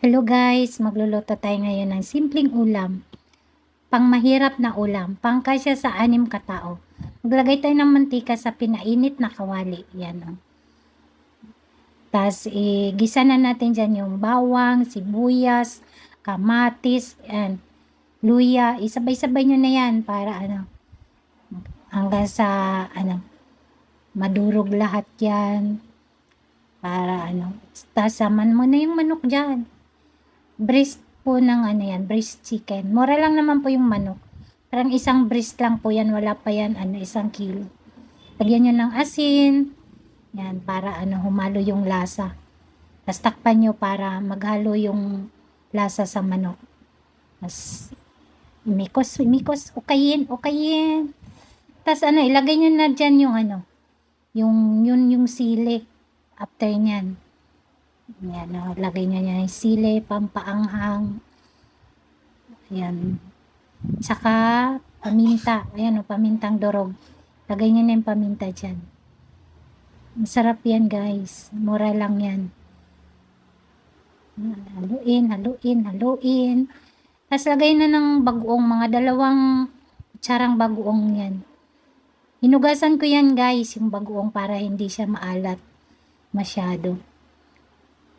Hello guys, magluluto tayo ngayon ng simpleng ulam. Pang mahirap na ulam, pangkasya sa 6 katao. Maglagay tayo ng mantika sa pinainit na kawali. Yan o. Tapos gisa na natin dyan yung bawang, sibuyas, kamatis, and luya. Isabay-sabay nyo na yan para hanggang sa madurog lahat yan. Para Tapos saman mo na yung manok dyan. Breast po ng breast chicken. Mura lang naman po yung manok. Parang isang breast lang po yan, wala pa yan, 1 kilo. Lagyan nyo ng asin, yan, para humalo yung lasa. Tapos takpan nyo para maghalo yung lasa sa manok. Tapos, mikos, ukayin. Tapos ilagay nyo na dyan yung sili. After nyan. Yan, lagay nyo yan yung sili, pampaanghang. Ayan. Tsaka, paminta. Ayan pamintang durog. Lagay nyo na yung paminta dyan. Masarap yan guys. Mura lang yan. Haluin. Tapos lagay na ng bagoong, mga 2 kutsarang bagoong yan. Hinugasan ko yan guys, yung bagoong para hindi siya maalat masyado.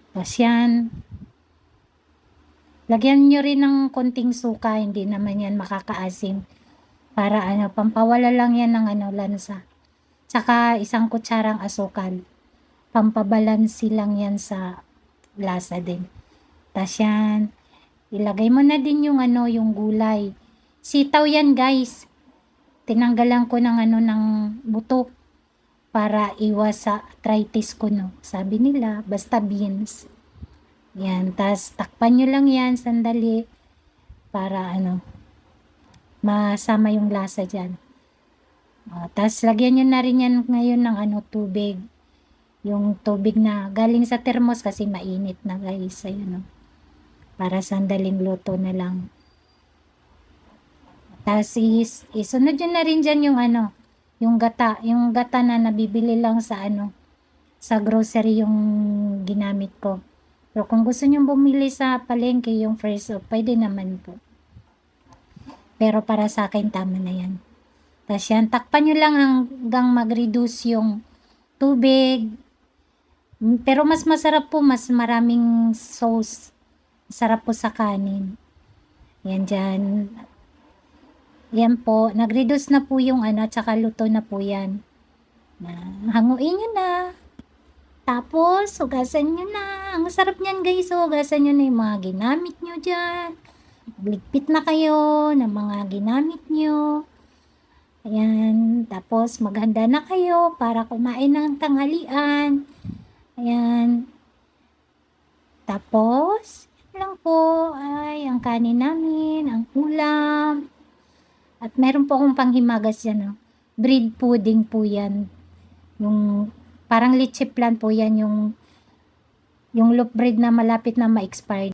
Tapos yan. Lagyan nyo rin ng konting suka, hindi naman yan makakaasim. Para pampawala lang yan ng lansa. Tsaka 1 kutsarang asukal. Pampabalansi lang yan sa lasa din. Tapos yan. Ilagay mo na din yung yung gulay. Sitaw yan guys. Tinanggalan ko ng ng buto. Para iwas sa arthritis ko Sabi nila, basta beans. Yan, tas takpan nyo lang yan sandali para masama yung lasa dyan. Tas lagyan nyo na rin yan ngayon ng tubig. Yung tubig na galing sa termos kasi mainit na guys. Ayun para sandaling luto na lang. Tas isunod nyo na rin dyan yung gata na nabibili lang sa sa grocery yung ginamit ko. Pero kung gusto niyo bumili sa palengke yung fresh pwede naman po. Pero para sa akin tama na yan. Tapos yan, takpan nyo lang hanggang mag-reduce yung tubig. Pero mas masarap po, mas maraming sauce. Masarap po sa kanin. Yan dyan. Yan po, nag-reduce na po yung tsaka luto na po yan. Hanguin nyo na. Tapos, hugasan nyo na. Ang sarap niyan guys, hugasan nyo na yung mga ginamit nyo dyan. Ligpit na kayo ng mga ginamit nyo. Ayan, tapos maghanda na kayo para kumain ng tanghalian. Ayan. Tapos, lang po ay ang kanin namin, ang ulam. At meron po akong panghimagas yan, bread pudding po yan. Yung parang leche plan po yan, yung loaf bread na malapit na ma-expired.